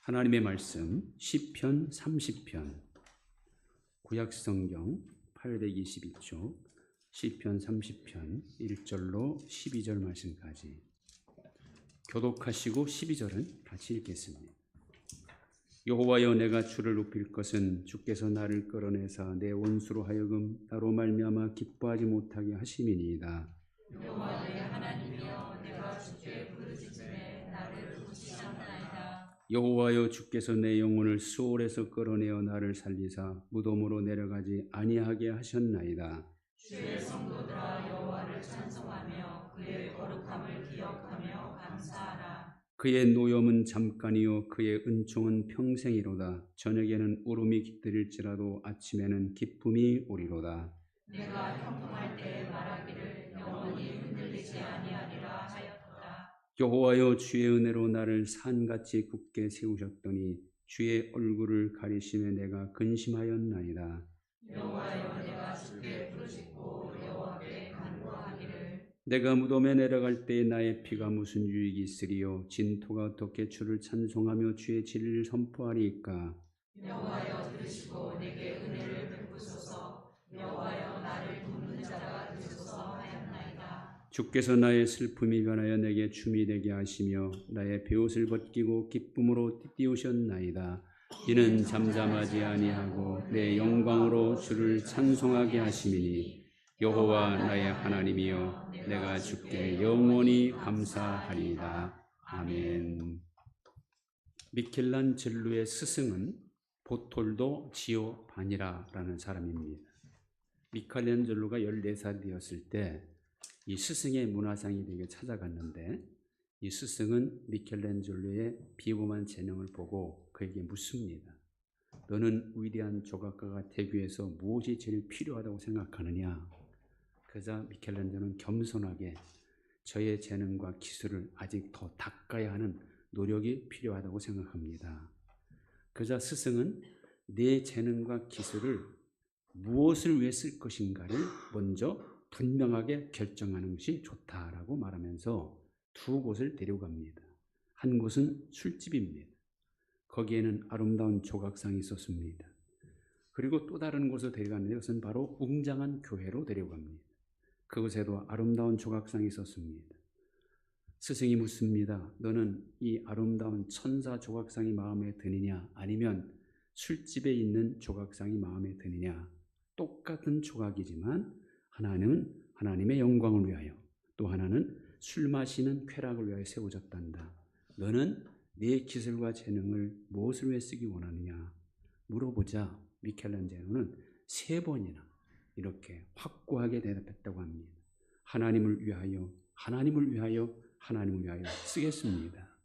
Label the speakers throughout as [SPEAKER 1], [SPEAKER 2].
[SPEAKER 1] 하나님의 말씀 시편 30편 구약성경 822쪽 시편 30편 1절로 12절 말씀까지 교독하시고 12절은 같이 읽겠습니다. 여호와여, 내가 주를 높일 것은 주께서 나를 끌어내사 내 원수로 하여금 나로 말미암아 기뻐하지 못하게 하심이니이다.
[SPEAKER 2] 여호와 내 하나님이여, 내가 주께 부르짖음에 나를 붙이셨나이다.
[SPEAKER 1] 여호와여, 주께서 내 영혼을 수올에서 끌어내어 나를 살리사 무덤으로 내려가지 아니하게 하셨나이다.
[SPEAKER 2] 주의 성도들아, 여호와를 찬송하며 그의 거룩함을 기억하며 감사하라.
[SPEAKER 1] 그의 노염은 잠깐이요 그의 은총은 평생이로다. 저녁에는 울음이 깃들일지라도 아침에는 기쁨이 오리로다.
[SPEAKER 2] 내가 형통할 때 말하기를 영원히 흔들리지 아니하리라 하였도다.
[SPEAKER 1] 여호와여, 주의 은혜로 나를 산같이 굳게 세우셨더니 주의 얼굴을 가리심에 내가 근심하였나이다.
[SPEAKER 2] 여호와여, 내가 주께 부르짖고 여호와께 간구하기를
[SPEAKER 1] 내가 무덤에 내려갈 때에 나의 피가 무슨 유익이 있으리요? 진토가 어떻게 주를 찬송하며 주의 진리를 선포하리이까?
[SPEAKER 2] 여호와여, 들으시고 내게 은혜를 베푸소서. 여호와여, 나를 돕는 자가 되소서 하였나이다.
[SPEAKER 1] 주께서 나의 슬픔이 변하여 내게 춤이 되게 하시며 나의 베옷을 벗기고 기쁨으로 띄우셨나이다. 이는 잠잠하지 아니하고 내 영광으로 주를 찬송하게 하심이니 여호와 나의 하나님이여, 내가 주께 영원히 감사하리이다. 아멘. 미켈란젤로의 스승은 보톨도 지오바니라라는 사람입니다. 미켈란젤로가 14살 되었을 때 이 스승의 문화상이 되게 찾아갔는데, 이 스승은 미켈란젤로의 비범한 재능을 보고 그에게 묻습니다. 너는 위대한 조각가가 되기 위해서 무엇이 제일 필요하다고 생각하느냐? 그러자 미켈란젤로는 겸손하게 저의 재능과 기술을 아직 더 닦아야 하는 노력이 필요하다고 생각합니다. 그러자 스승은 내 재능과 기술을 무엇을 위해 쓸 것인가를 먼저 분명하게 결정하는 것이 좋다라고 말하면서 두 곳을 데려갑니다. 한 곳은 술집입니다. 거기에는 아름다운 조각상이 있었습니다. 그리고 또 다른 곳으로 데려갔는데 그것은 바로 웅장한 교회로 데려갑니다. 그곳에도 아름다운 조각상이 있었습니다. 스승이 묻습니다. 너는 이 아름다운 천사 조각상이 마음에 드느냐, 아니면 술집에 있는 조각상이 마음에 드느냐? 똑같은 조각이지만 하나는 하나님의 영광을 위하여, 또 하나는 술 마시는 쾌락을 위하여 세워졌단다. 너는 네 기술과 재능을 무엇을 위해 쓰기 원하느냐 물어보자 미켈란젤로는 3번이나 이렇게 확고하게 대답했다고 합니다. 하나님을 위하여, 하나님을 위하여, 하나님을 위하여 쓰겠습니다.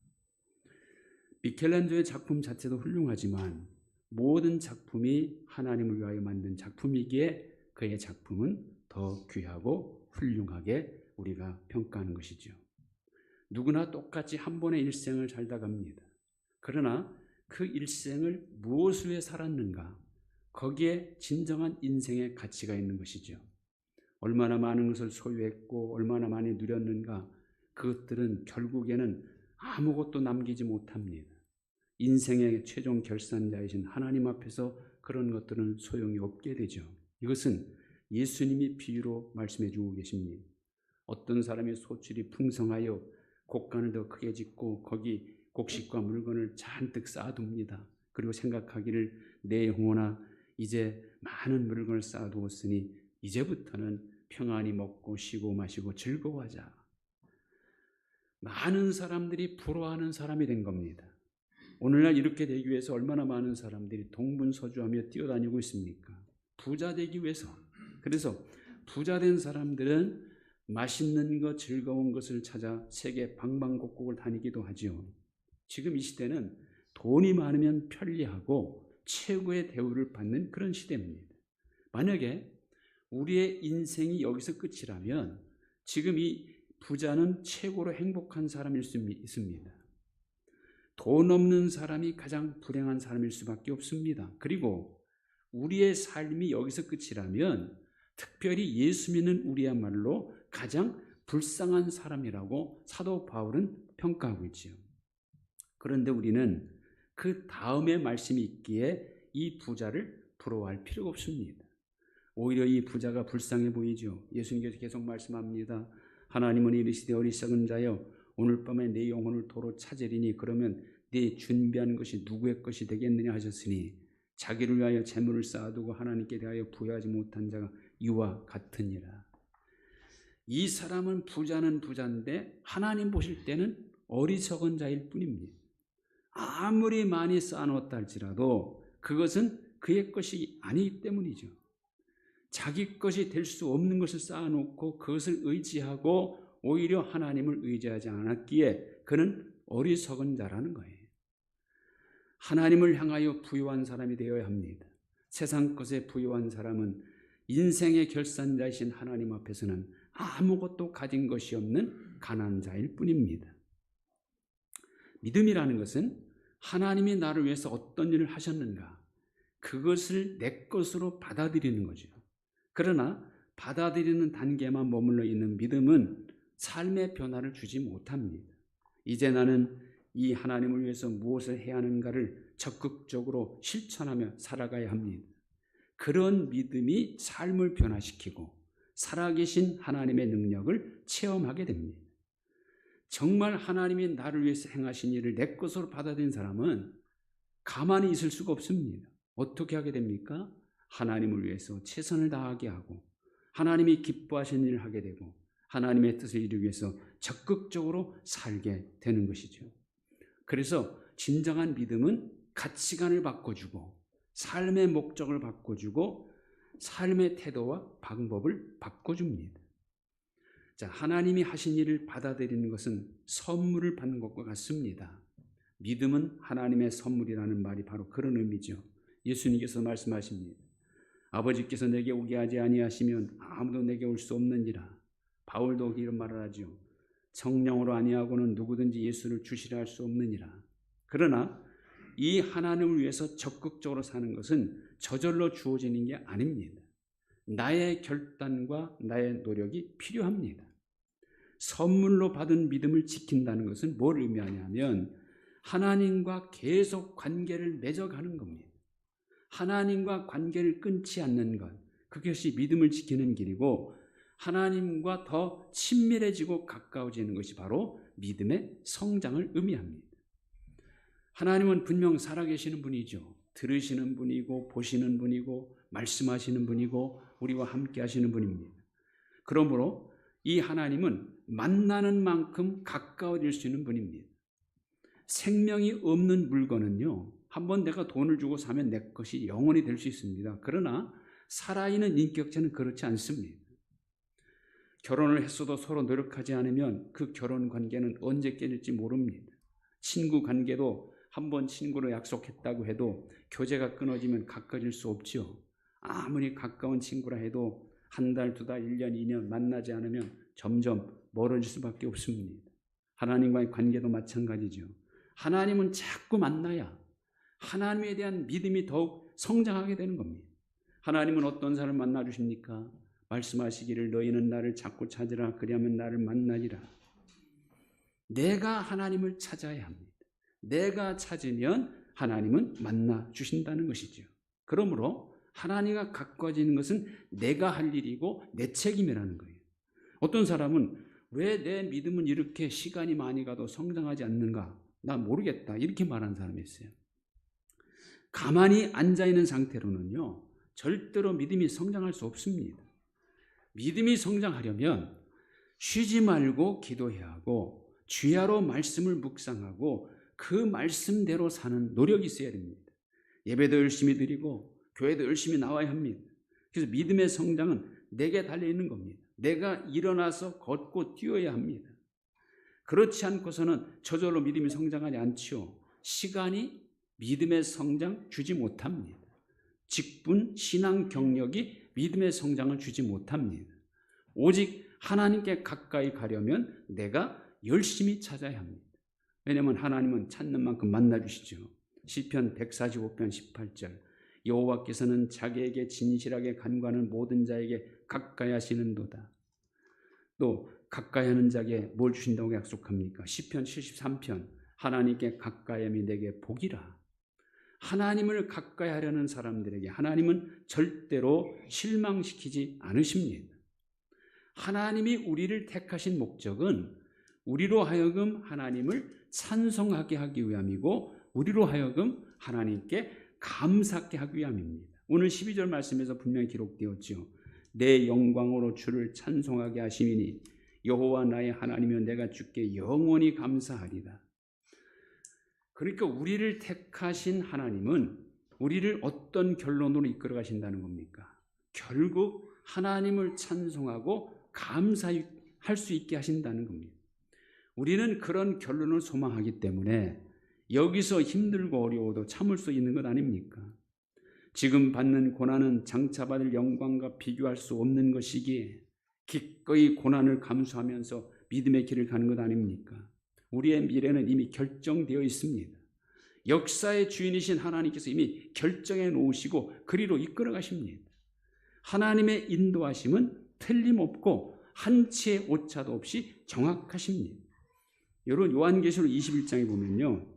[SPEAKER 1] 미켈란젤로의 작품 자체도 훌륭하지만 모든 작품이 하나님을 위하여 만든 작품이기에 그의 작품은 더 귀하고 훌륭하게 우리가 평가하는 것이죠. 누구나 똑같이 한 번의 일생을 살다 갑니다. 그러나 그 일생을 무엇을 위해 살았는가? 거기에 진정한 인생의 가치가 있는 것이죠. 얼마나 많은 것을 소유했고 얼마나 많이 누렸는가? 그것들은 결국에는 아무것도 남기지 못합니다. 인생의 최종 결산자이신 하나님 앞에서 그런 것들은 소용이 없게 되죠. 이것은 예수님이 비유로 말씀해 주고 계십니다. 어떤 사람의 소출이 풍성하여 곡간을 더 크게 짓고 거기 곡식과 물건을 잔뜩 쌓아둡니다. 그리고 생각하기를 내 영혼아, 이제 많은 물건을 쌓아두었으니 이제부터는 평안히 먹고 쉬고 마시고 즐거워하자. 많은 사람들이 부러워하는 사람이 된 겁니다. 오늘날 이렇게 되기 위해서 얼마나 많은 사람들이 동분서주하며 뛰어다니고 있습니까? 부자 되기 위해서. 그래서 부자 된 사람들은 맛있는 것, 즐거운 것을 찾아 세계 방방곡곡을 다니기도 하지요. 지금 이 시대는 돈이 많으면 편리하고 최고의 대우를 받는 그런 시대입니다. 만약에 우리의 인생이 여기서 끝이라면 지금 이 부자는 최고로 행복한 사람일 수 있습니다. 돈 없는 사람이 가장 불행한 사람일 수밖에 없습니다. 그리고 우리의 삶이 여기서 끝이라면 특별히 예수 믿는 우리야말로 가장 불쌍한 사람이라고 사도 바울은 평가하고 있지요. 그런데 우리는 그 다음에 말씀이 있기에 이 부자를 부러워할 필요가 없습니다. 오히려 이 부자가 불쌍해 보이죠. 예수님께서 계속 말씀합니다. 하나님은 이르시되 어리석은 자여 오늘 밤에 내 영혼을 도로 찾으리니 그러면 네 준비한 것이 누구의 것이 되겠느냐 하셨으니 자기를 위하여 재물을 쌓아두고 하나님께 대하여 부여하지 못한 자가 이와 같으니라. 이 사람은 부자는 부자인데 하나님 보실 때는 어리석은 자일 뿐입니다. 아무리 많이 쌓아놓았다 할지라도 그것은 그의 것이 아니기 때문이죠. 자기 것이 될 수 없는 것을 쌓아놓고 그것을 의지하고 오히려 하나님을 의지하지 않았기에 그는 어리석은 자라는 거예요. 하나님을 향하여 부유한 사람이 되어야 합니다. 세상 것에 부유한 사람은 인생의 결산자이신 하나님 앞에서는 아무것도 가진 것이 없는 가난한 자일 뿐입니다. 믿음이라는 것은 하나님이 나를 위해서 어떤 일을 하셨는가 그것을 내 것으로 받아들이는 거죠. 그러나 받아들이는 단계만 머물러 있는 믿음은 삶의 변화를 주지 못합니다. 이제 나는 이 하나님을 위해서 무엇을 해야 하는가를 적극적으로 실천하며 살아가야 합니다. 그런 믿음이 삶을 변화시키고 살아계신 하나님의 능력을 체험하게 됩니다. 정말 하나님이 나를 위해서 행하신 일을 내 것으로 받아들인 사람은 가만히 있을 수가 없습니다. 어떻게 하게 됩니까? 하나님을 위해서 최선을 다하게 하고 하나님이 기뻐하시는 일을 하게 되고 하나님의 뜻을 이루기 위해서 적극적으로 살게 되는 것이죠. 그래서 진정한 믿음은 가치관을 바꿔주고 삶의 목적을 바꿔주고 삶의 태도와 방법을 바꿔줍니다. 자, 하나님이 하신 일을 받아들이는 것은 선물을 받는 것과 같습니다. 믿음은 하나님의 선물이라는 말이 바로 그런 의미죠. 예수님께서 말씀하십니다. 아버지께서 내게 오게 하지 아니하시면 아무도 내게 올 수 없느니라. 바울도 이런 말을 하죠. 성령으로 아니하고는 누구든지 예수를 주시라 할 수 없느니라. 그러나 이 하나님을 위해서 적극적으로 사는 것은 저절로 주어지는 게 아닙니다. 나의 결단과 나의 노력이 필요합니다. 선물로 받은 믿음을 지킨다는 것은 뭘 의미하냐면 하나님과 계속 관계를 맺어가는 겁니다. 하나님과 관계를 끊지 않는 것, 그것이 믿음을 지키는 길이고 하나님과 더 친밀해지고 가까워지는 것이 바로 믿음의 성장을 의미합니다. 하나님은 분명 살아계시는 분이죠. 들으시는 분이고 보시는 분이고 말씀하시는 분이고 우리와 함께 하시는 분입니다. 그러므로 이 하나님은 만나는 만큼 가까워질 수 있는 분입니다. 생명이 없는 물건은요, 한번 내가 돈을 주고 사면 내 것이 영원히 될 수 있습니다. 그러나 살아있는 인격체는 그렇지 않습니다. 결혼을 했어도 서로 노력하지 않으면 그 결혼 관계는 언제 깨질지 모릅니다. 친구 관계도 한번 친구로 약속했다고 해도 교제가 끊어지면 가까워질 수 없죠. 아무리 가까운 친구라 해도 한 달, 두 달, 1년, 2년 만나지 않으면 점점 멀어질 수밖에 없습니다. 하나님과의 관계도 마찬가지죠. 하나님은 자꾸 만나야 하나님에 대한 믿음이 더욱 성장하게 되는 겁니다. 하나님은 어떤 사람을 만나 주십니까? 말씀하시기를 너희는 나를 자꾸 찾으라 그리하면 나를 만나리라. 내가 하나님을 찾아야 합니다. 내가 찾으면 하나님은 만나 주신다는 것이죠. 그러므로 하나님과 가까워지는 것은 내가 할 일이고 내 책임이라는 거예요. 어떤 사람은 왜 내 믿음은 이렇게 시간이 많이 가도 성장하지 않는가? 나 모르겠다. 이렇게 말하는 사람이 있어요. 가만히 앉아있는 상태로는요, 절대로 믿음이 성장할 수 없습니다. 믿음이 성장하려면 쉬지 말고 기도해야 하고 주야로 말씀을 묵상하고 그 말씀대로 사는 노력이 있어야 됩니다. 예배도 열심히 드리고 교회도 열심히 나와야 합니다. 그래서 믿음의 성장은 내게 달려있는 겁니다. 내가 일어나서 걷고 뛰어야 합니다. 그렇지 않고서는 저절로 믿음이 성장하지 않지요. 시간이 믿음의 성장 주지 못합니다. 직분, 신앙 경력이 믿음의 성장을 주지 못합니다. 오직 하나님께 가까이 가려면 내가 열심히 찾아야 합니다. 왜냐하면 하나님은 찾는 만큼 만나주시죠. 시편 145편 18절 여호와께서는 자기에게 진실하게 간구하는 모든 자에게 가까이 하시는도다. 또 가까이 하는 자에게 뭘 주신다고 약속합니까? 시편 73편 하나님께 가까이함이 내게 복이라. 하나님을 가까이 하려는 사람들에게 하나님은 절대로 실망시키지 않으십니다. 하나님이 우리를 택하신 목적은 우리로 하여금 하나님을 찬송하게 하기 위함이고 우리로 하여금 하나님께 감사하게 하기 위함입니다. 오늘 12절 말씀에서 분명히 기록되었죠. 내 영광으로 주를 찬송하게 하심이니 여호와 나의 하나님이여 내가 주께 영원히 감사하리다. 그러니까 우리를 택하신 하나님은 우리를 어떤 결론으로 이끌어 가신다는 겁니까? 결국 하나님을 찬송하고 감사할 수 있게 하신다는 겁니다. 우리는 그런 결론을 소망하기 때문에 여기서 힘들고 어려워도 참을 수 있는 것 아닙니까? 지금 받는 고난은 장차 받을 영광과 비교할 수 없는 것이기에 기꺼이 고난을 감수하면서 믿음의 길을 가는 것 아닙니까? 우리의 미래는 이미 결정되어 있습니다. 역사의 주인이신 하나님께서 이미 결정해 놓으시고 그리로 이끌어 가십니다. 하나님의 인도하심은 틀림없고 한치의 오차도 없이 정확하십니다. 여러분 요한계시록 21장에 보면요.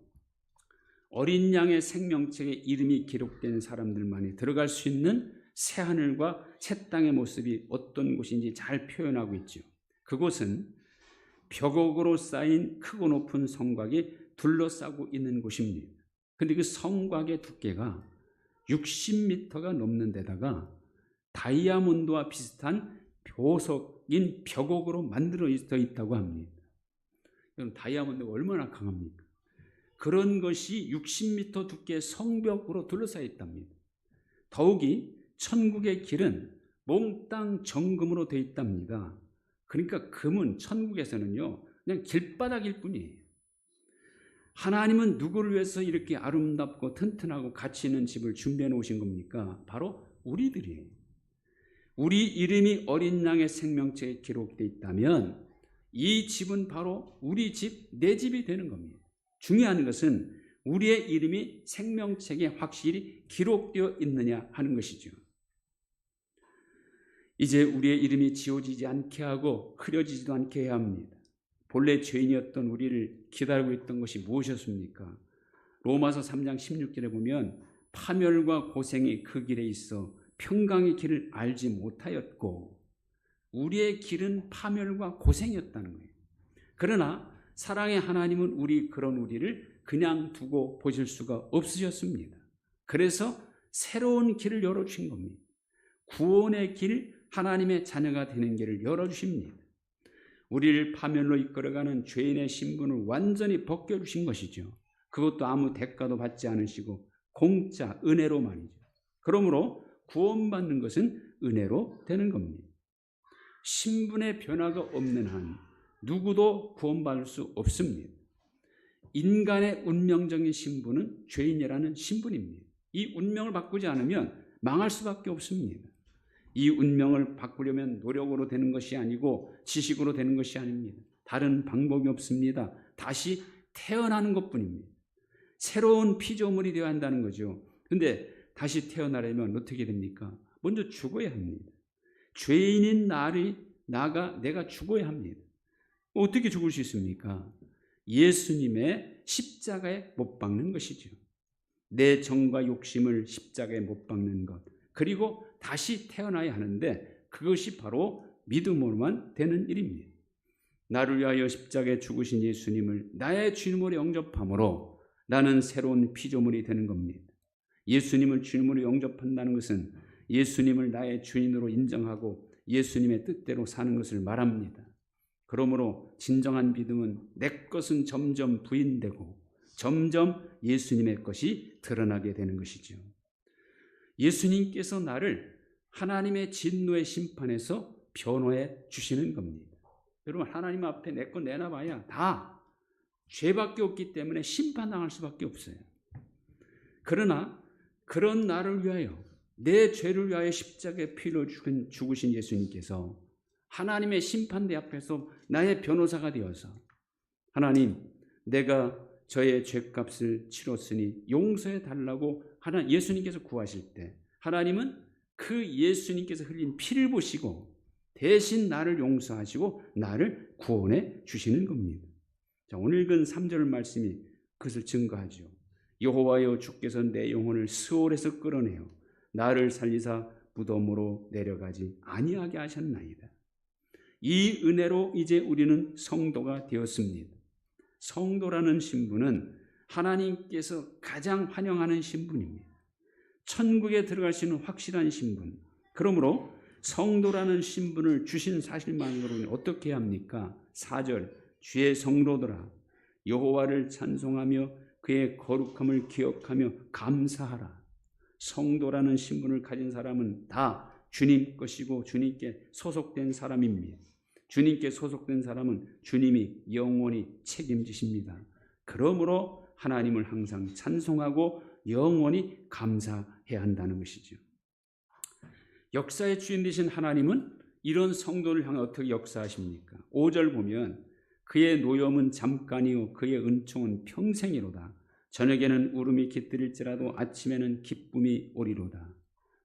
[SPEAKER 1] 어린 양의 생명책에 이름이 기록된 사람들만이 들어갈 수 있는 새하늘과 새 땅의 모습이 어떤 곳인지 잘 표현하고 있죠. 그곳은 벽옥으로 쌓인 크고 높은 성곽이 둘러싸고 있는 곳입니다. 그런데 그 성곽의 두께가 60m가 넘는 데다가 다이아몬드와 비슷한 보석인 벽옥으로 만들어져 있다고 합니다. 그럼 다이아몬드가 얼마나 강합니까? 그런 것이 60m 두께의 성벽으로 둘러싸여 있답니다. 더욱이 천국의 길은 몽땅 정금으로 되어 있답니다. 그러니까 금은 천국에서는요 그냥 길바닥일 뿐이에요. 하나님은 누구를 위해서 이렇게 아름답고 튼튼하고 가치 있는 집을 준비해 놓으신 겁니까? 바로 우리들이에요. 우리 이름이 어린 양의 생명책에 기록되어 있다면 이 집은 바로 우리 집, 내 집이 되는 겁니다. 중요한 것은 우리의 이름이 생명책에 확실히 기록되어 있느냐 하는 것이죠. 이제 우리의 이름이 지워지지 않게 하고 흐려지지도 않게 해야 합니다. 본래 죄인이었던 우리를 기다리고 있던 것이 무엇이었습니까? 로마서 3장 16절에 보면 파멸과 고생이 그 길에 있어 평강의 길을 알지 못하였고 우리의 길은 파멸과 고생이었다는 거예요. 그러나 사랑의 하나님은 그런 우리를 그냥 두고 보실 수가 없으셨습니다. 그래서 새로운 길을 열어주신 겁니다. 구원의 길, 하나님의 자녀가 되는 길을 열어주십니다. 우리를 파멸로 이끌어가는 죄인의 신분을 완전히 벗겨주신 것이죠. 그것도 아무 대가도 받지 않으시고 공짜 은혜로만이죠. 그러므로 구원받는 것은 은혜로 되는 겁니다. 신분의 변화가 없는 한 누구도 구원받을 수 없습니다. 인간의 운명적인 신분은 죄인이라는 신분입니다. 이 운명을 바꾸지 않으면 망할 수밖에 없습니다. 이 운명을 바꾸려면 노력으로 되는 것이 아니고 지식으로 되는 것이 아닙니다. 다른 방법이 없습니다. 다시 태어나는 것뿐입니다. 새로운 피조물이 되어야 한다는 거죠. 그런데 다시 태어나려면 어떻게 됩니까? 먼저 죽어야 합니다. 죄인인 내가 죽어야 합니다. 어떻게 죽을 수 있습니까? 예수님의 십자가에 못 박는 것이죠. 내 정과 욕심을 십자가에 못 박는 것, 그리고 다시 태어나야 하는데 그것이 바로 믿음으로만 되는 일입니다. 나를 위하여 십자가에 죽으신 예수님을 나의 주님으로 영접함으로 나는 새로운 피조물이 되는 겁니다. 예수님을 주님으로 영접한다는 것은 예수님을 나의 주인으로 인정하고 예수님의 뜻대로 사는 것을 말합니다. 그러므로 진정한 믿음은 내 것은 점점 부인되고 점점 예수님의 것이 드러나게 되는 것이죠. 예수님께서 나를 하나님의 진노의 심판에서 변호해 주시는 겁니다. 여러분, 하나님 앞에 내 것 내놔봐야 다 죄밖에 없기 때문에 심판당할 수밖에 없어요. 그러나 그런 나를 위하여, 내 죄를 위하여 십자가에 피로 죽으신 예수님께서 하나님의 심판대 앞에서 나의 변호사가 되어서 하나님, 내가 저의 죄값을 치렀으니 용서해 달라고 예수님께서 구하실 때 하나님은 그 예수님께서 흘린 피를 보시고 대신 나를 용서하시고 나를 구원해 주시는 겁니다. 자, 오늘 읽은 3절 말씀이 그것을 증거하죠. 여호와여 주께서 내 영혼을 스올에서 끌어내어 나를 살리사 무덤으로 내려가지 아니하게 하셨나이다. 이 은혜로 이제 우리는 성도가 되었습니다. 성도라는 신분은 하나님께서 가장 환영하는 신분입니다. 천국에 들어갈 수 있는 확실한 신분. 그러므로 성도라는 신분을 주신 사실만으로는 어떻게 해야 합니까? 4절 주의 성도들아 여호와를 찬송하며 그의 거룩함을 기억하며 감사하라. 성도라는 신분을 가진 사람은 다 주님 것이고 주님께 소속된 사람입니다. 주님께 소속된 사람은 주님이 영원히 책임지십니다. 그러므로 하나님을 항상 찬송하고 영원히 감사해야 한다는 것이죠. 역사의 주인 되신 하나님은 이런 성도를 향해 어떻게 역사하십니까? 5절 보면 그의 노염은 잠깐이요 그의 은총은 평생이로다. 저녁에는 울음이 깃들일지라도 아침에는 기쁨이 오리로다.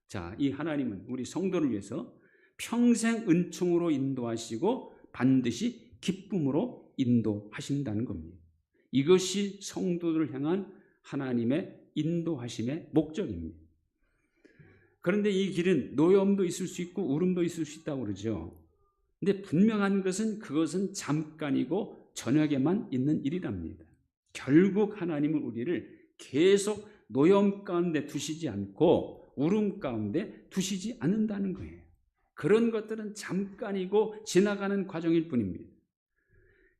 [SPEAKER 1] 자, 이 하나님은 우리 성도를 위해서 평생 은총으로 인도하시고 반드시 기쁨으로 인도하신다는 겁니다. 이것이 성도들을 향한 하나님의 인도하심의 목적입니다. 그런데 이 길은 노염도 있을 수 있고 울음도 있을 수 있다고 그러죠. 근데 분명한 것은 그것은 잠깐이고 저녁에만 있는 일이랍니다. 결국 하나님은 우리를 계속 노염 가운데 두시지 않고 울음 가운데 두시지 않는다는 거예요. 그런 것들은 잠깐이고 지나가는 과정일 뿐입니다.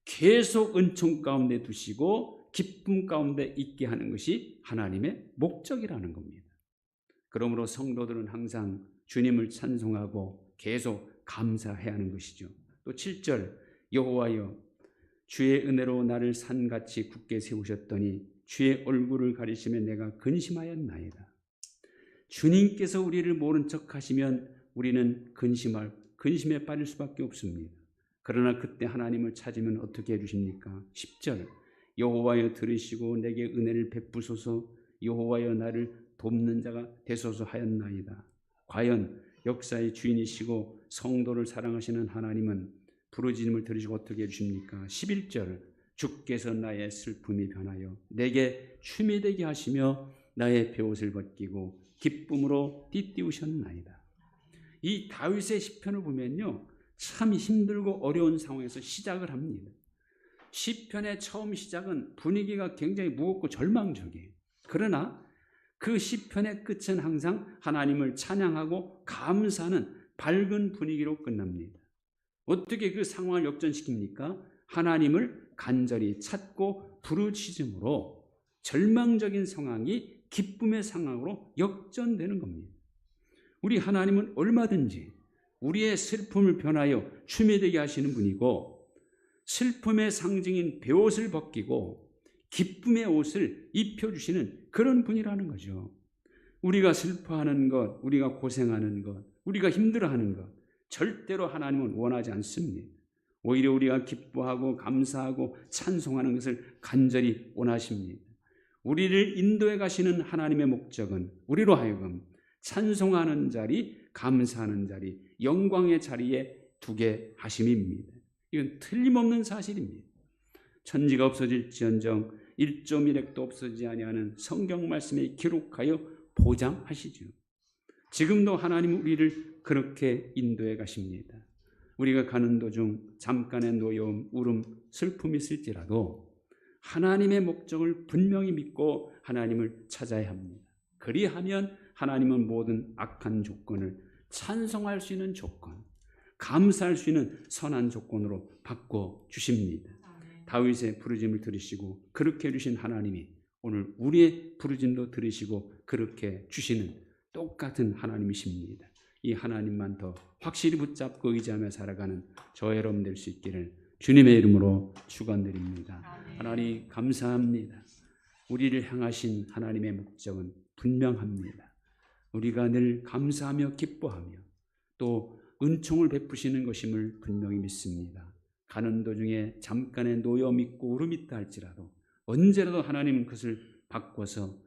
[SPEAKER 1] 계속 은총 가운데 두시고 기쁨 가운데 있게 하는 것이 하나님의 목적이라는 겁니다. 그러므로 성도들은 항상 주님을 찬송하고 계속 감사해야 하는 것이죠. 또 7절 여호와여 주의 은혜로 나를 산같이 굳게 세우셨더니 주의 얼굴을 가리시며 내가 근심하였나이다. 주님께서 우리를 모른 척하시면 우리는 근심에 빠질 수밖에 없습니다. 그러나 그때 하나님을 찾으면 어떻게 해주십니까? 10절 여호와여 들으시고 내게 은혜를 베푸소서. 여호와여 나를 돕는 자가 되소서 하였나이다. 과연 역사의 주인이시고 성도를 사랑하시는 하나님은 부르짖음을 들으시고 어떻게 해주십니까? 11절 주께서 나의 슬픔이 변하여 내게 춤이 되게 하시며 나의 베옷을 벗기고 기쁨으로 띠띠우셨나이다. 이 다윗의 시편을 보면요 참 힘들고 어려운 상황에서 시작을 합니다. 시편의 처음 시작은 분위기가 굉장히 무겁고 절망적이에요. 그러나 그 시편의 끝은 항상 하나님을 찬양하고 감사하는 밝은 분위기로 끝납니다. 어떻게 그 상황을 역전시킵니까? 하나님을 간절히 찾고 부르짖음으로 절망적인 상황이 기쁨의 상황으로 역전되는 겁니다. 우리 하나님은 얼마든지 우리의 슬픔을 변하여 춤이 되게 하시는 분이고 슬픔의 상징인 베옷을 벗기고 기쁨의 옷을 입혀주시는 그런 분이라는 거죠. 우리가 슬퍼하는 것, 우리가 고생하는 것, 우리가 힘들어하는 것 절대로 하나님은 원하지 않습니다. 오히려 우리가 기뻐하고 감사하고 찬송하는 것을 간절히 원하십니다. 우리를 인도해 가시는 하나님의 목적은 우리로 하여금 찬송하는 자리, 감사하는 자리, 영광의 자리에 두게 하심입니다. 이건 틀림없는 사실입니다. 천지가 없어질지언정 1.1핵도 없어지지 아니하는 성경 말씀에 기록하여 보장하시죠. 지금도 하나님은 우리를 그렇게 인도해 가십니다. 우리가 가는 도중 잠깐의 노여움, 울음, 슬픔이 있을지라도 하나님의 목적을 분명히 믿고 하나님을 찾아야 합니다. 그리하면 하나님은 모든 악한 조건을 찬송할 수 있는 조건, 감사할 수 있는 선한 조건으로 바꿔주십니다. 다윗의 부르짖음을 들으시고 그렇게 해주신 하나님이 오늘 우리의 부르짖음도 들으시고 그렇게 주시는 똑같은 하나님이십니다. 이 하나님만 더 확실히 붙잡고 의지하며 살아가는 저 여러분 될 수 있기를 주님의 이름으로 축원드립니다. 하나님 감사합니다. 우리를 향하신 하나님의 목적은 분명합니다. 우리가 늘 감사하며 기뻐하며 또 은총을 베푸시는 것임을 분명히 믿습니다. 가는 도중에 잠깐의 노여움 있고 울음 있다 할지라도 언제라도 하나님은 그것을 바꿔서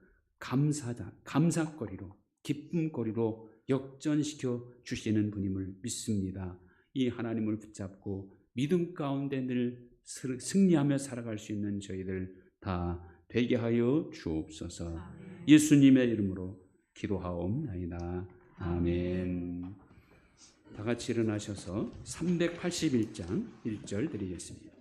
[SPEAKER 1] 감사거리로 기쁨거리로 역전시켜 주시는 분임을 믿습니다. 이 하나님을 붙잡고 믿음 가운데 늘 승리하며 살아갈 수 있는 저희들 다 되게 하여 주옵소서. 예수님의 이름으로 기도하옵나이다. 아멘. 다 같이 일어나셔서 381장 1절 드리겠습니다.